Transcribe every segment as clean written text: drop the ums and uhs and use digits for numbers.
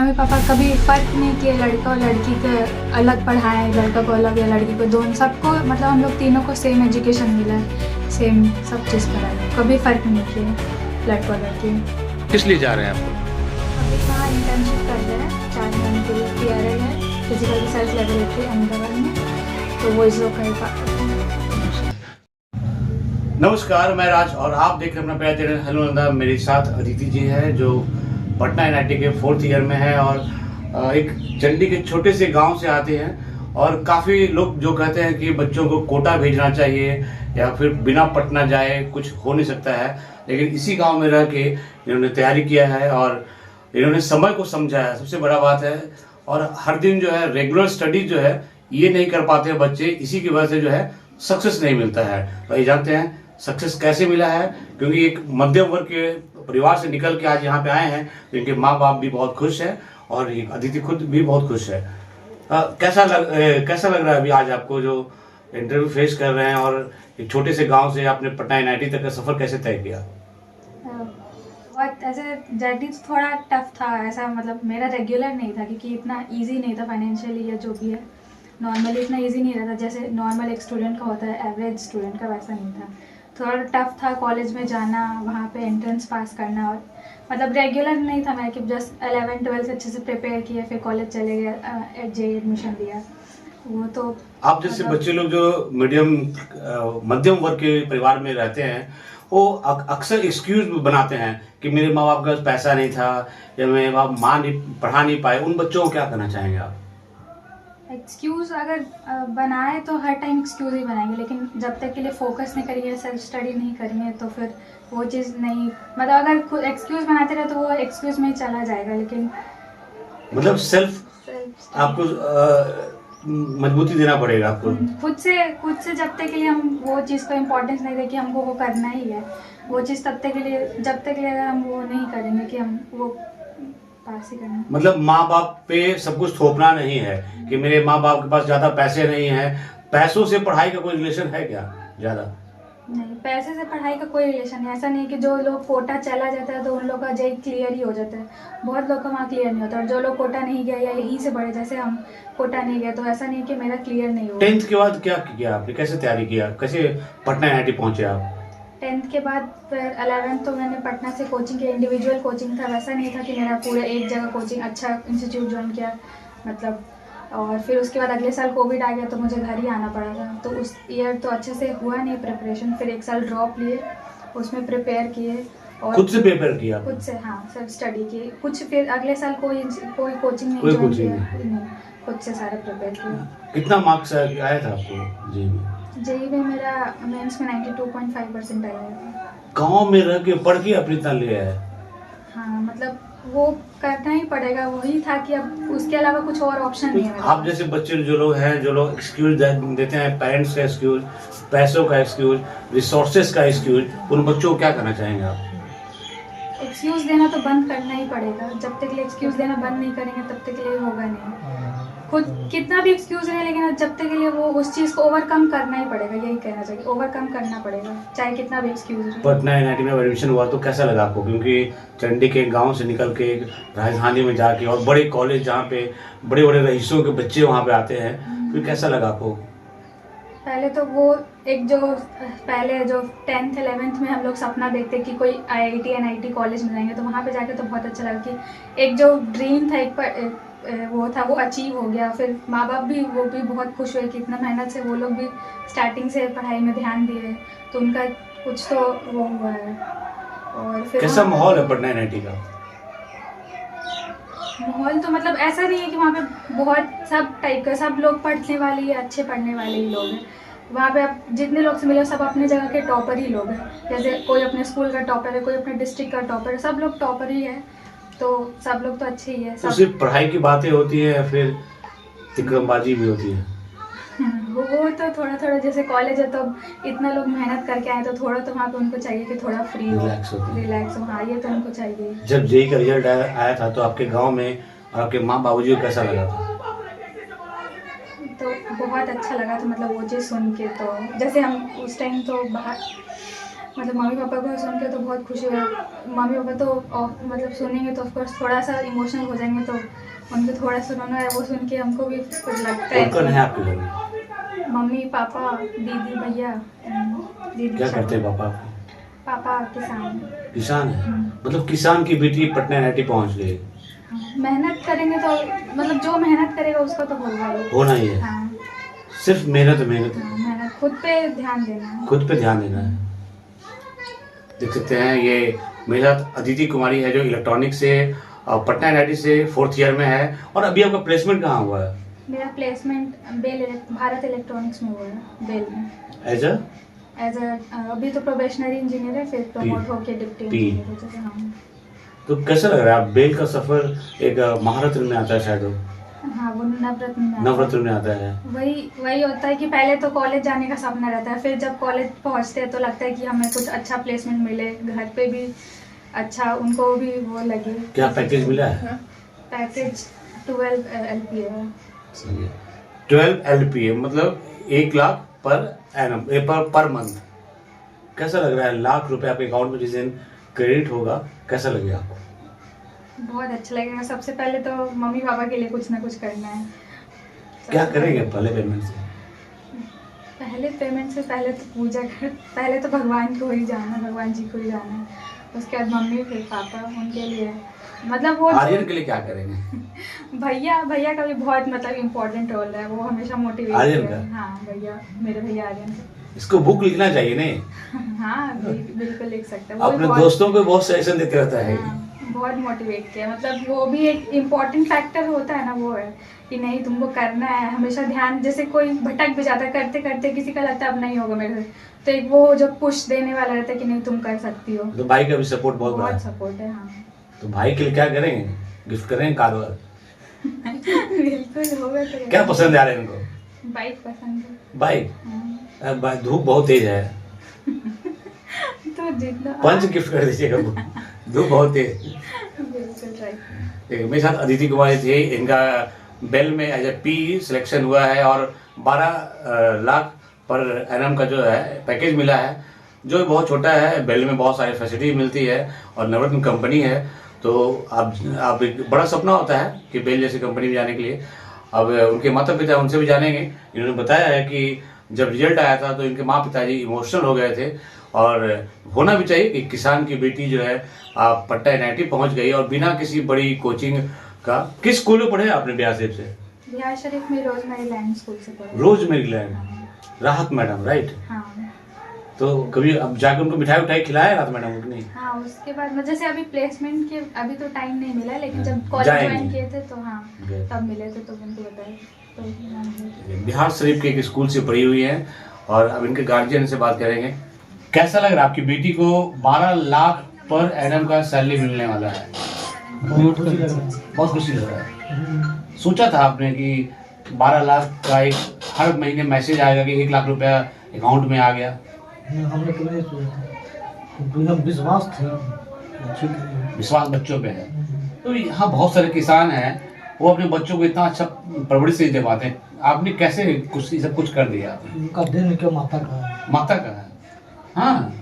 Mummy papa कभी फ़र्क नहीं किए लड़का और लड़की के अलग पढ़ाएं, लड़का को अलग या लड़की को दोनों सबको मतलब हम लोग तीनों को सेम एजुकेशन मिला है, सेम सब चीज़ कराया, कभी फ़र्क नहीं किए लड़का और लड़की। किस लिए जा रहे हैं आप लोग? अभी वहाँ इंटर्नशिप कर रहे हैं 4 महीने के लिए, PRL है फिजिकल रिसर्च लेबोरेटरी अहमदाबाद में, तो वो इस लोग का नमस्कार, मैं राज और आप देख रहे हैं अपना प्यारा चैनल हेलो नंदा। मेरे साथ अदिति जी है जो पटना NIT के 4th ईयर में है और एक चंडी के छोटे से गांव से आते हैं। और काफ़ी लोग जो कहते हैं कि बच्चों को कोटा भेजना चाहिए या फिर बिना पटना जाए कुछ हो नहीं सकता है, लेकिन इसी गांव में रह के इन्होंने तैयारी किया है और इन्होंने समय को समझा है, सबसे बड़ा बात है। और हर दिन जो है रेगुलर स्टडी जो है ये नहीं कर पाते हैं बच्चे, इसी की वजह से जो है सक्सेस नहीं मिलता है। भाई जानते हैं सक्सेस कैसे मिला है, क्योंकि एक मध्यम वर्ग के परिवार से निकल के आज यहाँ पे आए हैं, तो इनके माँ बाप भी बहुत खुश है और अदिति खुद भी बहुत खुश है। कैसा लग रहा है अभी आज आपको जो इंटरव्यू फेस कर रहे हैं और एक छोटे से गांव से आपने पटना NIT तक का सफर कैसे तय किया? बहुत ऐसे जर्नी तो थोड़ा टफ था, ऐसा मतलब मेरा रेगुलर नहीं था क्योंकि इतना इजी नहीं था फाइनेंशियली या जो भी है, नॉर्मली इतना इजी नहीं रहता जैसे नॉर्मल एक स्टूडेंट का होता है, एवरेज स्टूडेंट का वैसा नहीं था। थोड़ा टफ था कॉलेज में जाना, वहाँ पे एंट्रेंस पास करना, और मतलब रेगुलर नहीं था मैं कि जस्ट 11-12 अच्छे से प्रिपेयर किया फिर कॉलेज चले गए, JEE एडमिशन दिया। वो तो आप जैसे मतलब, बच्चे लोग जो मध्यम वर्ग के परिवार में रहते हैं वो अक्सर एक्सक्यूज बनाते हैं कि मेरे माँ बाप के पास पैसा नहीं था या मेरे माँ नहीं पढ़ा नहीं पाए। उन बच्चों को क्या करना चाहेंगे आप? एक्सक्यूज़ अगर बनाए तो हर टाइम एक्सक्यूज़ ही बनाएंगे, लेकिन जब तक के लिए फोकस नहीं करेंगे, सेल्फ स्टडी नहीं करेंगे तो फिर वो चीज़ नहीं, मतलब अगर खुद एक्सक्यूज़ बनाते रहे तो वो एक्सक्यूज़ में ही चला जाएगा। लेकिन मतलब सेल्फ आपको मजबूती देना पड़ेगा आपको खुद से जब तक के लिए हम वो चीज़ को इम्पोर्टेंस नहीं दे कि हमको वो करना ही है, वो चीज़ तब तक के लिए जब तक के लिए अगर हम वो नहीं करेंगे कि हम वो पास ही करना। मतलब माँ बाप पे सब कुछ थोपना नहीं है कि मेरे माँ बाप के पास ज्यादा पैसे नहीं है। पैसों से पढ़ाई का कोई रिलेशन है क्या ज्यादा? नहीं, पैसे से पढ़ाई का कोई रिलेशन नहीं। ऐसा नहीं कि जो लोग कोटा चला जाता है तो उन लोग का JEE क्लियर ही हो जाता है, बहुत लोग का वहाँ क्लियर नहीं होता। और जो लोग कोटा नहीं गए या यहीं से बढ़े, जैसे हम कोटा नहीं गए, तो ऐसा नहीं कि मेरा क्लियर नहीं हुआ। 10th के बाद क्या किया आपने, कैसे तैयारी किया, कैसे पटना NIT पहुंचे आप? 10th के बाद फिर 11th तो मैंने पटना से कोचिंग किया, इंडिविजुअल कोचिंग था, वैसा नहीं था कि मेरा पूरा एक जगह कोचिंग अच्छा इंस्टीट्यूट ज्वाइन किया मतलब। और फिर उसके बाद अगले साल कोविड आ गया तो मुझे घर ही आना पड़ा था, तो उस ईयर तो अच्छे से हुआ नहीं प्रिपरेशन। फिर एक साल ड्रॉप लिए, उसमें प्रिपेयर किए और खुद से प्रिपेयर किया? खुद से, हाँ, सेल्फ स्टडी की कुछ। फिर अगले साल कोई कोचिंग नहीं कोई ज्वाइन कोचिंग किया, नहीं, खुद से सारा प्रिपेयर किया। कितना मार्क्स आया था आपको JEE में? JEE में मेरा मेंस में 92.5% आया था। गाँव में रह के पढ़ के अपनी इतना लिया है? हाँ, मतलब वो करना ही पड़ेगा, वही था कि अब उसके अलावा कुछ और ऑप्शन नहीं है। आप जैसे बच्चे जो लोग हैं, जो लोग एक्सक्यूज देते हैं, पेरेंट्स का एक्सक्यूज, पैसों का एक्सक्यूज, रिसोर्सेज का एक्सक्यूज, उन बच्चों को क्या करना चाहेंगे आप? एक्सक्यूज़ देना तो बंद करना ही पड़ेगा। जब तक के लिए एक्सक्यूज़ देना बंद नहीं करेंगे तब तक के लिए होगा नहीं। खुद कितना भी एक्सक्यूज़ है, लेकिन जब तक के लिए वो उस चीज़ को ओवरकम करना ही पड़ेगा, यही कहना चाहिए, ओवरकम करना पड़ेगा चाहे कितना भी एक्सक्यूज़ हो। पटना NIT में एडमिशन हुआ तो कैसा लगा आपको, क्योंकि चंडी के गांव से निकल के राजधानी में जाके और बड़े कॉलेज जहाँ पे बड़े बड़े रईसों के बच्चे वहाँ पे आते हैं, फिर कैसा लगा आपको? पहले तो वो एक जो पहले जो 10th 11th में हम लोग सपना देखते कि कोई IIT NIT कॉलेज में जाएंगे, तो वहाँ पे जाके तो बहुत अच्छा लगा कि एक जो ड्रीम था वो था वो अचीव हो गया। फिर माँ बाप भी वो भी बहुत खुश हुए कि इतना मेहनत से वो लोग भी स्टार्टिंग से पढ़ाई में ध्यान दिए, तो उनका कुछ तो वो हुआ है। और फिर कैसा माहौल है पटना NIT का? माहौल तो मतलब ऐसा नहीं है कि वहाँ पे बहुत सब टाइप का, सब लोग पढ़ने वाले ही अच्छे पढ़ने वाले ही लोग हैं। वहाँ पे आप जितने लोग से मिले सब अपने जगह के टॉपर ही लोग हैं, जैसे कोई अपने स्कूल का टॉपर है, कोई अपने डिस्ट्रिक्ट का टॉपर है, सब लोग टॉपर ही है, तो सब लोग तो अच्छे ही है। तो सिर्फ पढ़ाई की बातें होती है या फिर तिकड़मबाजी भी होती है? वो तो थोड़ा थोड़ा, जैसे कॉलेज है तो इतना लोग मेहनत करके आए, तो थोड़ा तो वहाँ पे उनको चाहिए कि थोड़ा फ्री हो, रिलैक्स हो। हाँ, ये तो उनको चाहिए। जब JEE का रिजल्ट आया था तो आपके गांव में और आपके माँ बाबूजी को कैसा लगा था? तो बहुत अच्छा लगा था, मतलब वो चीज़ सुन के। तो जैसे हम उस टाइम तो बाहर मतलब मम्मी पापा को सुन के तो बहुत खुशी हुई। मम्मी पापा तो मतलब सुनेंगे तो ऑफकोर्स थोड़ा सा इमोशनल हो जाएंगे, तो उनको थोड़ा सुनाना है, वो सुन के हमको भी कुछ लगता है। कौन है आपके घर में? मम्मी पापा दीदी भैया। दीदी क्या करते हैं पापा आपके? पापा किसान। किसान है? मतलब किसान की बेटी पटना आईआईटी पहुंच गई। मेहनत करेंगे तो मतलब जो मेहनत करेगा उसका तो होना ही है। हाँ। सिर्फ मेहनत मेहनत मेहनत, खुद पे ध्यान देना है। खुद पे ध्यान देना है। देख सकते हैं ये मेरे साथ अदिति कुमारी है जो इलेक्ट्रॉनिक से पटना आईआईटी से 4th ईयर में है। और अभी आपका प्लेसमेंट कहाँ हुआ है? मेरा प्लेसमेंट भारत इलेक्ट्रॉनिक्स में हुआ है, बेल में। एज अ अभी तो प्रोबेशनरी इंजीनियर है, फिर प्रमोट होके डिप्टी इंजीनियर हो जाएगा। हाँ। तो कैसा लग रहा है? आप बेल का सफर एक महारत्न में आता है शायद वो। हाँ, वो नवरत्न में आता है। वही होता है कि पहले तो कॉलेज जाने का सपना रहता है, फिर जब कॉलेज पहुंचते हैं तो लगता है कि हमें कुछ अच्छा प्लेसमेंट मिले, घर पे भी अच्छा उनको भी वो लगे। क्या पैकेज मिला है? पैकेज 12 LPA है। 12 LPA मतलब 1 लाख पर मंथ। कैसा लग रहा है? लाख रुपए आपके अकाउंट में जिस दिन क्रेडिट होगा कैसा लगेगा आपको? बहुत अच्छा लगेगा। सबसे पहले तो मम्मी पापा के लिए कुछ ना कुछ करना है। क्या करेंगे पहले पेमेंट से? पहले तो पूजा कर, पहले तो भगवान को ही जाना, भगवान जी को ही जाना है। उसके बाद मम्मी, फिर पापा, उनके लिए मतलब वो आर्यन के लिए क्या करेंगे? भैया का भी बहुत मतलब इम्पोर्टेंट रोल है, वो हमेशा मोटिवेट आर्यन है। का? हाँ भैया, मेरे भैया आर्यन। इसको बुक लिखना चाहिए नहीं? हाँ बिल्कुल लिख सकते हैं। अपने दोस्तों को बहुत सजेशन देते रहता है। बहुत मोटिवेट किया, मतलब वो भी एक इम्पोर्टेंट फैक्टर होता है ना, वो है कि नहीं तुमको करना है। हमेशा ध्यान, जैसे कोई भटक भी जाता है करते करते, किसी का लगता है अब नहीं होगा मेरे से, तो एक वो जो पुश देने वाला रहता है कि नहीं तुम कर सकती हो। तो भाई का भी सपोर्ट बहुत सपोर्ट है। हाँ। तो भाई के लिए क्या करेंगे? गिफ्ट करेंगे कार वार? बिल्कुल होगा। तो क्या पसंद आ रहा है इनको? बाइक पसंद है। बाइक? धूप बहुत तेज है तो जितना पंच गिफ्ट कर दीजिएगा। धूप बहुत तेज। मेरे साथ अदिति कुमारी थी। इनका बेल में एज ए पी सिलेक्शन हुआ है और 12 लाख पर एनम का जो है पैकेज मिला है, जो बहुत छोटा है। बेल में बहुत सारी फैसिलिटी मिलती है और नवरत्न कंपनी है। तो आप एक बड़ा सपना होता है कि बेल जैसी कंपनी में जाने के लिए। अब उनके माता पिता, उनसे भी जानेंगे। इन्होंने बताया है कि जब रिजल्ट आया था तो इनके माँ पिताजी इमोशनल हो गए थे। और होना भी चाहिए कि किसान की बेटी जो है पटना आईआईटी पहुंच गई और बिना किसी बड़ी कोचिंग का। किस स्कूल में पढ़े आपने बिहार शरीफ से? बिहार शरीफ में रोजमेरी लैंड स्कूल से पढ़े। रोजमेरी लैंड, राहत मैडम, राइट? हाँ। तो कभी अब जाकर उनको मिठाई उठाई खिलाया राहत मैडम को नहीं? हाँ, उसके बाद जैसे अभी प्लेसमेंट के अभी तो टाइम नहीं मिला, लेकिन जब कॉलेज ज्वाइन किए थे तो हाँ तब मिले थे, तो उनको बताया। तो बिहार शरीफ के एक स्कूल से पढ़ी हुई है और अब इनके गार्जियन से बात करेंगे। कैसा लग रहा है आपकी बेटी को 12 लाख पर एनम का सैलरी मिलने वाला है? बहुत खुशी लग रहा है। सोचा था आपने कि 12 लाख का एक हर महीने मैसेज आएगा कि 1 लाख रुपया अकाउंट में आ गया? हमने कभी नहीं सोचा था। विश्वास बच्चों पे है। तो यहाँ बहुत सारे किसान हैं, वो अपने बच्चों को इतना अच्छा परवरिश नहीं दे पाते। आपने कैसे कुछ सब कुछ कर दिया? उनका दिन क्या माता का है। माता का है। हाँ,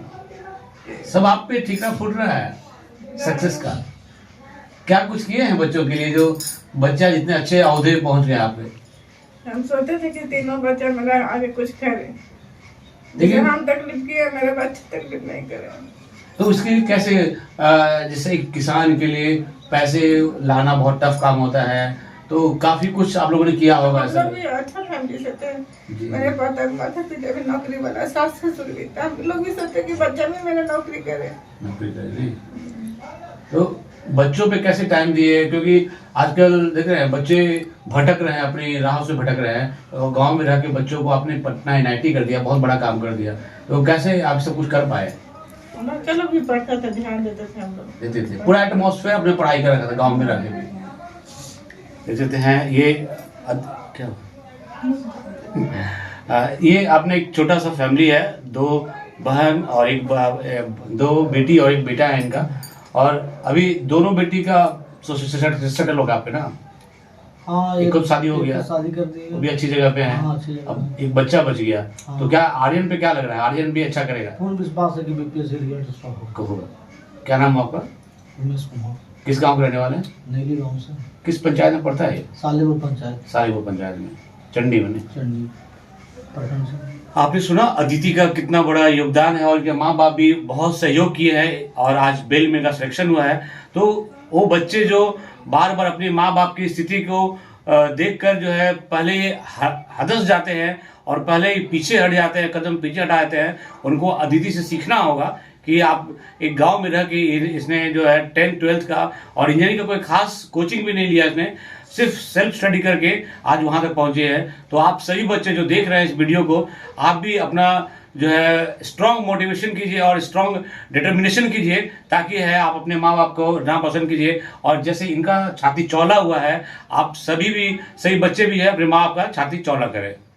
सब आप पे ठीका फूट रहा है सक्सेस का। क्या कुछ किए हैं बच्चों के लिए जो बच्चा जितने अच्छे अहदे पहुंच गया आप पे? हम सोचते थे कि तीनों बच्चा मेरा आगे कुछ करे, लेकिन हम तकलीफ किए, मेरे बच्चे तकलीफ नहीं करे। तो उसके लिए कैसे जैसे एक किसान के लिए पैसे लाना बहुत टफ काम होता है, तो काफी कुछ आप लोगों ने किया होगा ऐसा? हम लोग भी अच्छा फैमिली से थे। मेरे माता पिता भी नौकरी वाला, सास ससुर भी, हम लोग भी सोचते कि बच्चा भी मेरा नौकरी करे। तो बच्चों पे कैसे टाइम दिए? क्योंकि आजकल देख रहे हैं बच्चे भटक रहे हैं, अपनी राहों से भटक रहे हैं। और गांव में रह के बच्चों को आपने पटना आईआईटी कर दिया, बहुत बड़ा काम कर दिया। तो कैसे आप सब कुछ कर पाए? चलो भी पढ़ता था, ध्यान देते थे हम लोग, देते थे। पूरा एटमॉस्फेयर अपने पढ़ाई कर रखा था गाँव में रह के भी। देते हैं ये क्या ये आपने एक छोटा सा फैमिली है, 2 बहन और 2 बेटी और 1 बेटा है इनका। और अभी दोनों बेटी का सेटल होगा आप पे ना? हाँ एक को शादी हो एक गया, तो शादी कर दी वो भी अच्छी जगह पे है। हाँ, अच्छी जगह अब एक बच्चा बच गया, हाँ। तो क्या आर्यन पे क्या लग रहा है, आर्यन भी अच्छा करेगा? पूर्ण विश्वास है कि बीपीएससी रिजल्ट अच्छा होगा। होगा। क्या नाम है आपका? उमेश कुमार, किस गांव के रहने वाले हैं? नैली गाँव से, किस पंचायत में पड़ता है ये? सालेपुर पंचायत, सारीपुर पंचायत में, चंडी में। चंडी पटन से। आपने सुना अदिति का कितना बड़ा योगदान है और इनके माँ बाप भी बहुत सहयोग किए हैं और आज बेल में का सिलेक्शन हुआ है। तो वो बच्चे जो बार बार अपने माँ बाप की स्थिति को देखकर जो है पहले हदस जाते हैं और पहले ही पीछे हट जाते हैं, कदम पीछे हटाते हैं, उनको अदिति से सीखना होगा कि आप एक गांव में रह के इसने जो है 10th 12th का और इंजीनियरिंग का कोई खास कोचिंग भी नहीं लिया, इसने सिर्फ सेल्फ स्टडी करके आज वहां तक पहुंचे हैं। तो आप सभी बच्चे जो देख रहे हैं इस वीडियो को, आप भी अपना जो है स्ट्रॉन्ग मोटिवेशन कीजिए और स्ट्रॉन्ग डिटर्मिनेशन कीजिए, ताकि है आप अपने माँ बाप को नाम पसंद कीजिए। और जैसे इनका छाती चौला हुआ है, आप सभी बच्चे भी है अपने माँ बाप का छाती चौला करें।